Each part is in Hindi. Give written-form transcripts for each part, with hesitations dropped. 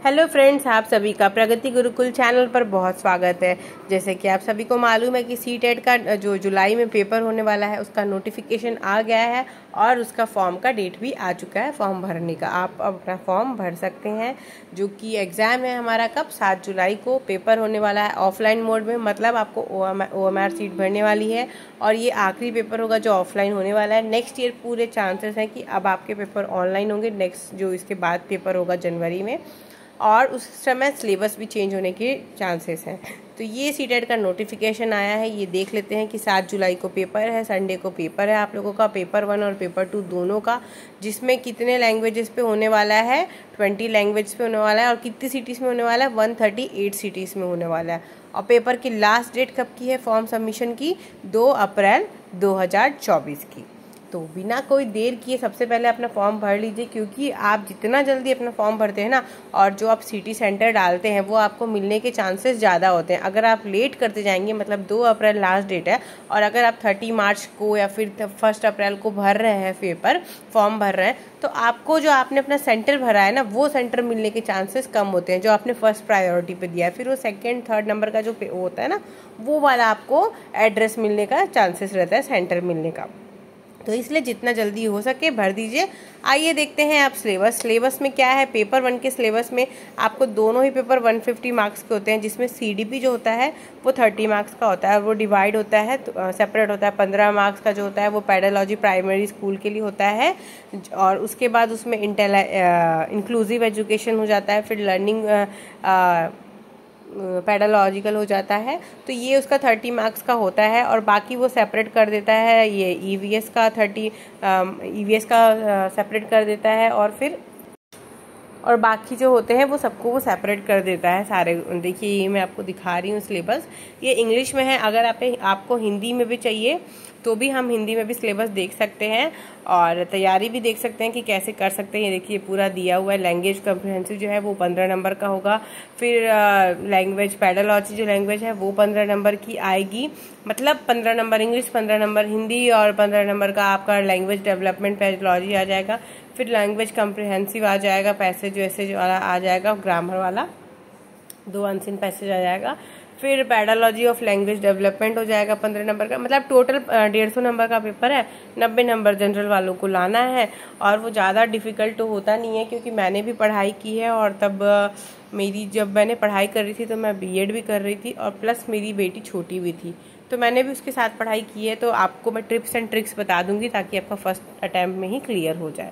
हेलो फ्रेंड्स, आप सभी का प्रगति गुरुकुल चैनल पर बहुत स्वागत है। जैसे कि आप सभी को मालूम है कि सीटेट का जो जुलाई में पेपर होने वाला है उसका नोटिफिकेशन आ गया है और उसका फॉर्म का डेट भी आ चुका है फॉर्म भरने का। आप अब अपना फॉर्म भर सकते हैं। जो कि एग्ज़ाम है हमारा कब 7 जुलाई को पेपर होने वाला है ऑफलाइन मोड में, मतलब आपको OMR सीट भरने वाली है और ये आखिरी पेपर होगा जो ऑफलाइन होने वाला है। नेक्स्ट ईयर पूरे चांसेस हैं कि अब आपके पेपर ऑनलाइन होंगे, नेक्स्ट जो इसके बाद पेपर होगा जनवरी में, और उस समय सिलेबस भी चेंज होने के चांसेस हैं। तो ये सीटेट का नोटिफिकेशन आया है, ये देख लेते हैं कि 7 जुलाई को पेपर है, संडे को पेपर है आप लोगों का, पेपर 1 और पेपर 2 दोनों का, जिसमें कितने लैंग्वेजेस पे होने वाला है, 20 लैंग्वेज पे होने वाला है और कितनी सिटीज़ में होने वाला है, 138 सिटीज़ में होने वाला है। और पेपर की लास्ट डेट कब की है फॉर्म सबमिशन की, 2 अप्रैल 2024 की। तो बिना कोई देर किए सबसे पहले अपना फॉर्म भर लीजिए, क्योंकि आप जितना जल्दी अपना फॉर्म भरते हैं ना, और जो आप सिटी सेंटर डालते हैं वो आपको मिलने के चांसेस ज़्यादा होते हैं। अगर आप लेट करते जाएंगे, मतलब 2 अप्रैल लास्ट डेट है, और अगर आप 30 मार्च को या फिर 1 अप्रैल को भर रहे हैं पेपर फॉर्म भर रहे हैं, तो आपको जो आपने अपना सेंटर भरा है ना, वो सेंटर मिलने के चांसेस कम होते हैं जो आपने फर्स्ट प्रायोरिटी पे दिया है। फिर वो सेकंड थर्ड नंबर का जो होता है ना, वो वाला आपको एड्रेस मिलने का चांसेस रहता है, सेंटर मिलने का। तो इसलिए जितना जल्दी हो सके भर दीजिए। आइए देखते हैं आप सिलेबस में क्या है। पेपर 1 के सिलेबस में आपको दोनों ही पेपर 150 मार्क्स के होते हैं, जिसमें CDP जो होता है वो 30 मार्क्स का होता है, और वो डिवाइड होता है तो सेपरेट होता है। 15 मार्क्स का जो होता है वो पेडालॉजी प्राइमरी स्कूल के लिए होता है, और उसके बाद उसमें इंक्लूसिव एजुकेशन हो जाता है, फिर लर्निंग पेडालॉजिकल हो जाता है। तो ये उसका 30 मार्क्स का होता है, और बाकी वो सेपरेट कर देता है। ये EVS का सेपरेट कर देता है, और बाकी जो होते हैं वो सबको वो सेपरेट कर देता है सारे। देखिए ये मैं आपको दिखा रही हूँ सिलेबस, ये इंग्लिश में है। अगर आपको हिंदी में भी चाहिए तो भी हम हिंदी में भी सिलेबस देख सकते हैं, और तैयारी भी देख सकते हैं कि कैसे कर सकते हैं। ये देखिए पूरा दिया हुआ है। लैंग्वेज कम्प्रिहेंसिव जो है वो 15 नंबर का होगा, फिर लैंग्वेज पेडालॉजी जो लैंग्वेज है वो 15 नंबर की आएगी, मतलब 15 नंबर इंग्लिश, 15 नंबर हिंदी, और 15 नंबर का आपका लैंग्वेज डेवलपमेंट पेडालॉजी आ जाएगा। फिर लैंग्वेज कम्प्रिहेंसिव आ जाएगा, पैसेज वैसेज वाला आ जाएगा, ग्रामर वाला 2 अनसीन पैसेज आ जाएगा। फिर पेडालॉजी ऑफ लैंग्वेज डेवलपमेंट हो जाएगा 15 नंबर का, मतलब टोटल 150 नंबर का पेपर है। 90 नंबर जनरल वालों को लाना है, और वो ज़्यादा डिफ़िकल्ट तो होता नहीं है, क्योंकि मैंने भी पढ़ाई की है, और तब जब मैंने पढ़ाई कर रही थी तो मैं BEd भी कर रही थी, और प्लस मेरी बेटी छोटी भी थी, तो मैंने भी उसके साथ पढ़ाई की है। तो आपको मैं टिप्स एंड ट्रिक्स बता दूंगी ताकि आपका फर्स्ट अटैम्प्ट में ही क्लियर हो जाए।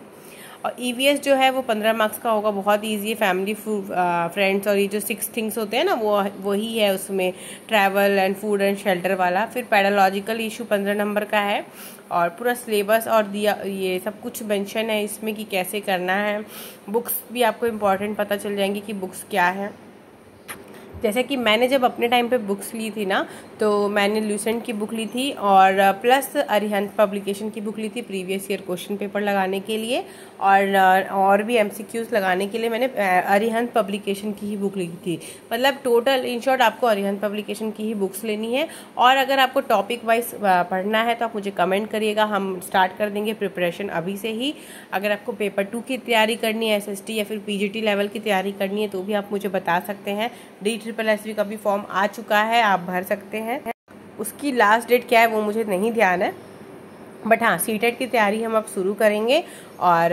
और EVS जो है वो 15 मार्क्स का होगा, बहुत इजी है। फैमिली फ्रेंड्स और ये जो 6 थिंग्स होते हैं ना, वही है उसमें, travel and food and shelter वाला। फिर पेडालॉजिकल इशू 15 नंबर का है, और पूरा सिलेबस और दिया ये सब कुछ मेंशन है इसमें कि कैसे करना है। बुक्स भी आपको इम्पोर्टेंट पता चल जाएंगी कि बुक्स क्या है। जैसे कि मैंने जब अपने टाइम पे बुक्स ली थी ना, तो मैंने लूसेंट की बुक ली थी, और प्लस अरिहंत पब्लिकेशन की बुक ली थी प्रीवियस ईयर क्वेश्चन पेपर लगाने के लिए, और भी MCQs लगाने के लिए मैंने अरिहंत पब्लिकेशन की ही बुक ली थी। मतलब टोटल इन शॉर्ट आपको अरिहंत पब्लिकेशन की ही बुक्स लेनी है। और अगर आपको टॉपिक वाइज पढ़ना है तो आप मुझे कमेंट करिएगा, हम स्टार्ट कर देंगे प्रिपरेशन अभी से ही। अगर आपको पेपर 2 की तैयारी करनी है, SST या फिर PGT लेवल की तैयारी करनी है, तो भी आप मुझे बता सकते हैं। DSSB का भी फॉर्म आ चुका है, आप भर सकते हैं। उसकी लास्ट डेट क्या है वो मुझे नहीं ध्यान है, बट हाँ सीटेट की तैयारी हम अब शुरू करेंगे, और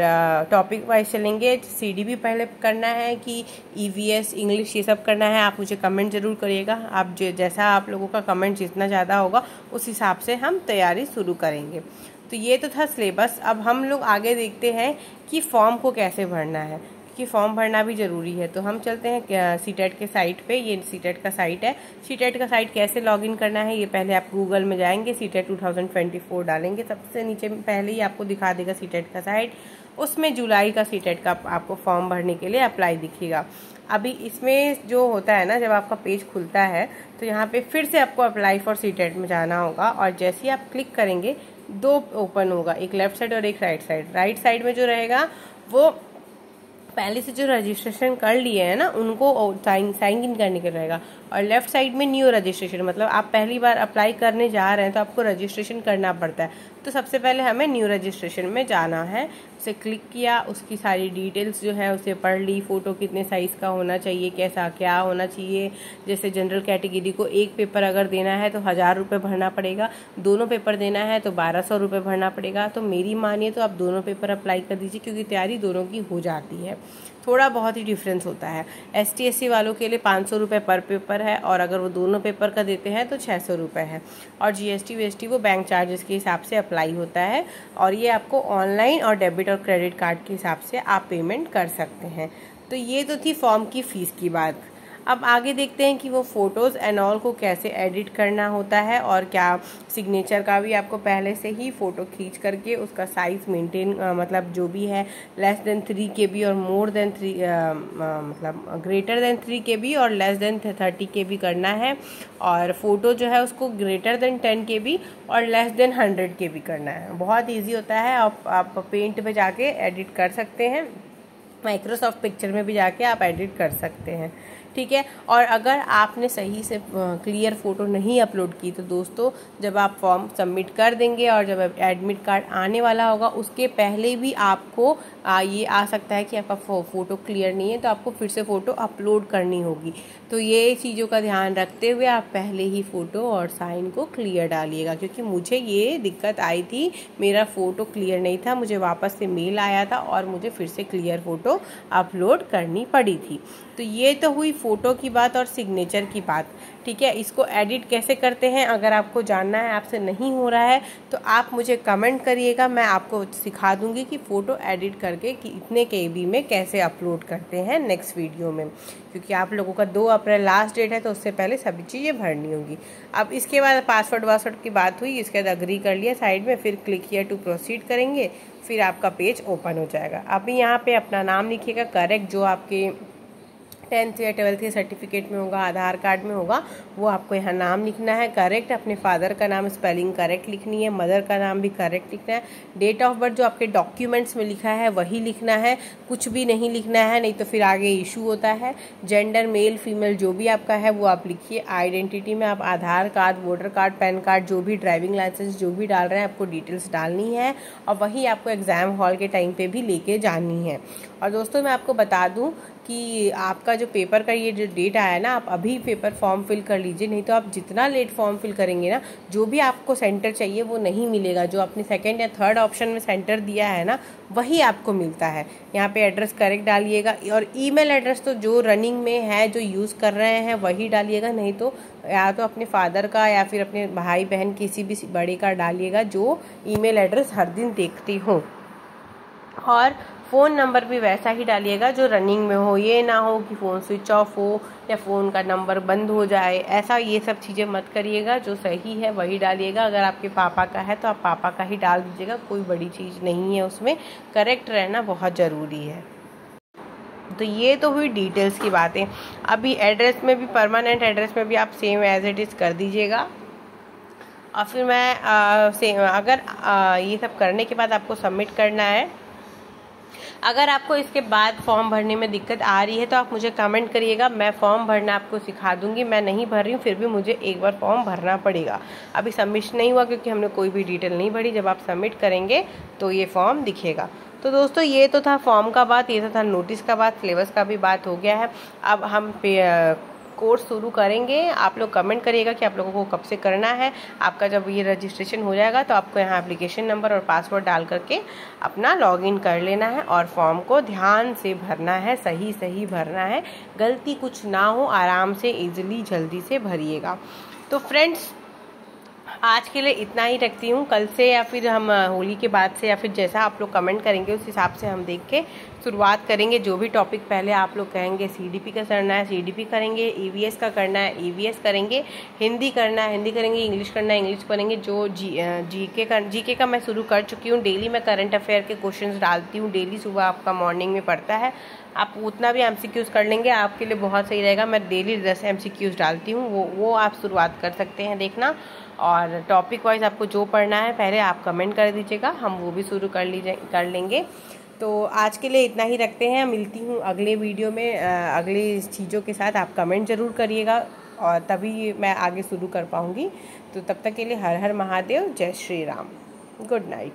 टॉपिक वाइज चलेंगे। CDP पहले करना है कि EVS इंग्लिश, ये सब करना है। आप मुझे कमेंट ज़रूर करिएगा। आप जैसा आप लोगों का कमेंट जितना ज़्यादा होगा उस हिसाब से हम तैयारी शुरू करेंगे। तो ये तो था सिलेबस। अब हम लोग आगे देखते हैं कि फॉर्म को कैसे भरना है, कि फॉर्म भरना भी ज़रूरी है। तो हम चलते हैं सीटेट के साइट पे। ये सीटेट का साइट है। सीटेट का साइट कैसे लॉगिन करना है, ये पहले आप गूगल में जाएंगे, सीटेट 2024 डालेंगे, सबसे नीचे पहले ही आपको दिखा देगा सीटेट का साइट। उसमें जुलाई का सीटेट का आपको फॉर्म भरने के लिए अप्लाई दिखेगा। अभी इसमें जो होता है ना, जब आपका पेज खुलता है तो यहाँ पे फिर से आपको अप्लाई फॉर सीटेट में जाना होगा, और जैसे ही आप क्लिक करेंगे 2 ओपन होगा, एक लेफ्ट साइड और एक राइट साइड। राइट साइड में जो रहेगा वो पहले से जो रजिस्ट्रेशन कर लिए हैं ना उनको साइन इन करने के रहेगा, और लेफ्ट साइड में न्यू रजिस्ट्रेशन, मतलब आप पहली बार अप्लाई करने जा रहे हैं तो आपको रजिस्ट्रेशन करना पड़ता है। तो सबसे पहले हमें न्यू रजिस्ट्रेशन में जाना है। उसे क्लिक किया, उसकी सारी डिटेल्स जो है उसे पढ़ ली, फ़ोटो कितने साइज़ का होना चाहिए, कैसा क्या होना चाहिए। जैसे जनरल कैटेगरी को एक पेपर अगर देना है तो 1000 रुपये भरना पड़ेगा, दोनों पेपर देना है तो 1200 रुपये भरना पड़ेगा। तो मेरी मानिए तो आप दोनों पेपर अप्लाई कर दीजिए, क्योंकि तैयारी दोनों की हो जाती है। थोड़ा बहुत ही डिफरेंस होता है। ST SC वालों के लिए 500 रुपये पर पेपर है, और अगर वो दोनों पेपर का देते हैं तो 600 रुपये है। और GST VST वो बैंक चार्जेस के हिसाब से अप्लाई होता है, और ये आपको ऑनलाइन और डेबिट और क्रेडिट कार्ड के हिसाब से आप पेमेंट कर सकते हैं। तो ये तो थी फॉर्म की फ़ीस की बात। अब आगे देखते हैं कि वो फ़ोटोज़ एंड ऑल को कैसे एडिट करना होता है, और क्या सिग्नेचर का भी आपको पहले से ही फ़ोटो खींच करके उसका साइज़ मेंटेन, मतलब जो भी है लेस देन 3 KB और मोर देन 3 मतलब ग्रेटर देन 3 KB और लेस देन 30 KB करना है। और फ़ोटो जो है उसको ग्रेटर देन 10 KB और लेस देन 100 KB करना है। बहुत ईजी होता है। आप पेंट पे जाके एडिट कर सकते हैं, माइक्रोसॉफ्ट पिक्चर में भी जाके आप एडिट कर सकते हैं, ठीक है। और अगर आपने सही से क्लियर फ़ोटो नहीं अपलोड की तो दोस्तों, जब आप फॉर्म सबमिट कर देंगे और जब एडमिट कार्ड आने वाला होगा उसके पहले भी आपको ये आ सकता है कि आपका फ़ोटो क्लियर नहीं है, तो आपको फिर से फ़ोटो अपलोड करनी होगी। तो ये चीज़ों का ध्यान रखते हुए आप पहले ही फ़ोटो और साइन को क्लियर डालिएगा, क्योंकि मुझे ये दिक्कत आई थी, मेरा फ़ोटो क्लियर नहीं था, मुझे वापस से मेल आया था और मुझे फिर से क्लियर फ़ोटो अपलोड करनी पड़ी थी। तो ये तो हुई फ़ोटो की बात और सिग्नेचर की बात, ठीक है। इसको एडिट कैसे करते हैं अगर आपको जानना है, आपसे नहीं हो रहा है तो आप मुझे कमेंट करिएगा, मैं आपको सिखा दूंगी कि फ़ोटो एडिट करके कि इतने KB में कैसे अपलोड करते हैं नेक्स्ट वीडियो में, क्योंकि आप लोगों का 2 अप्रैल लास्ट डेट है, तो उससे पहले सभी चीज़ें भरनी होंगी। अब इसके बाद पासवर्ड की बात हुई, इसके बाद अग्री कर लिया साइड में, फिर क्लिक किया टू प्रोसीड करेंगे, फिर आपका पेज ओपन हो जाएगा। अभी यहाँ पे अपना नाम लिखिएगा करेक्ट, जो आपके 10th या 12th के सर्टिफिकेट में होगा, आधार कार्ड में होगा, वो आपको यहाँ नाम लिखना है करेक्ट। अपने फादर का नाम स्पेलिंग करेक्ट लिखनी है, मदर का नाम भी करेक्ट लिखना है। डेट ऑफ बर्थ जो आपके डॉक्यूमेंट्स में लिखा है वही लिखना है, कुछ भी नहीं लिखना है, नहीं तो फिर आगे इशू होता है। जेंडर मेल फीमेल जो भी आपका है वो आप लिखिए। आइडेंटिटी में आप Aadhaar card, voter card, PAN card, जो भी ड्राइविंग लाइसेंस जो भी डाल रहे हैं आपको डिटेल्स डालनी है, और वही आपको एग्ज़ाम हॉल के टाइम पे भी लेके जानी है। और दोस्तों मैं आपको बता दूं कि आपका जो पेपर का ये जो डेट आया है ना, आप अभी पेपर फॉर्म फिल कर लीजिए, नहीं तो आप जितना लेट फॉर्म फिल करेंगे ना, जो भी आपको सेंटर चाहिए वो नहीं मिलेगा। जो आपने 2nd या 3rd ऑप्शन में सेंटर दिया है ना, वही आपको मिलता है। यहाँ पे एड्रेस करेक्ट डालिएगा, और ईमेल एड्रेस तो जो रनिंग में है, जो यूज़ कर रहे हैं वही डालिएगा, नहीं तो या तो अपने फादर का या फिर अपने भाई बहन किसी भी बड़े का डालिएगा जो ईमेल एड्रेस हर दिन देखते हो। और फ़ोन नंबर भी वैसा ही डालिएगा जो रनिंग में हो, ये ना हो कि फ़ोन स्विच ऑफ हो या फ़ोन का नंबर बंद हो जाए, ऐसा ये सब चीज़ें मत करिएगा। जो सही है वही डालिएगा। अगर आपके पापा का है तो आप पापा का ही डाल दीजिएगा, कोई बड़ी चीज़ नहीं है उसमें, करेक्ट रहना बहुत ज़रूरी है। तो ये तो हुई डिटेल्स की बातें। अभी एड्रेस में भी, परमानेंट एड्रेस में भी आप सेम एज इट इज़ कर दीजिएगा। और फिर मैं अगर ये सब करने के बाद आपको सबमिट करना है। अगर आपको इसके बाद फॉर्म भरने में दिक्कत आ रही है तो आप मुझे कमेंट करिएगा, मैं फॉर्म भरना आपको सिखा दूंगी। मैं नहीं भर रही हूँ, फिर भी मुझे एक बार फॉर्म भरना पड़ेगा। अभी सबमिट नहीं हुआ क्योंकि हमने कोई भी डिटेल नहीं भरी। जब आप सबमिट करेंगे तो ये फॉर्म दिखेगा। तो दोस्तों ये तो था फॉर्म का बात, ये तो था नोटिस का बात, सिलेबस का भी बात हो गया है। अब हम कोर्स शुरू करेंगे। आप लोग कमेंट करिएगा कि आप लोगों को कब से करना है। आपका जब ये रजिस्ट्रेशन हो जाएगा तो आपको यहाँ एप्लीकेशन नंबर और पासवर्ड डाल करके अपना लॉगिन कर लेना है, और फॉर्म को ध्यान से भरना है, सही भरना है, गलती कुछ ना हो, आराम से इजीली जल्दी से भरिएगा। तो फ्रेंड्स आज के लिए इतना ही रखती हूँ। कल से या फिर हम होली के बाद से, या फिर जैसा आप लोग कमेंट करेंगे उस हिसाब से हम देख के शुरुआत करेंगे। जो भी टॉपिक पहले आप लोग कहेंगे, CDP का करना है CDP करेंगे, EVS का करना है EVS करेंगे, हिंदी करना है हिंदी करेंगे, इंग्लिश करना है इंग्लिश करेंगे। जो जीके का मैं शुरू कर चुकी हूँ। डेली मैं करंट अफेयर के क्वेश्चंस डालती हूँ, डेली सुबह आपका मॉर्निंग में पढ़ता है। आप उतना भी MCQs कर लेंगे, आपके लिए बहुत सही रहेगा। मैं डेली 10 MCQs डालती हूँ, वो आप शुरुआत कर सकते हैं देखना। और टॉपिक वाइज आपको जो पढ़ना है पहले आप कमेंट कर दीजिएगा, हम वो भी शुरू कर लेंगे। तो आज के लिए इतना ही रखते हैं। मिलती हूँ अगले वीडियो में अगली चीज़ों के साथ। आप कमेंट ज़रूर करिएगा और तभी मैं आगे शुरू कर पाऊँगी। तो तब तक के लिए हर हर महादेव, जय श्री राम। Good night.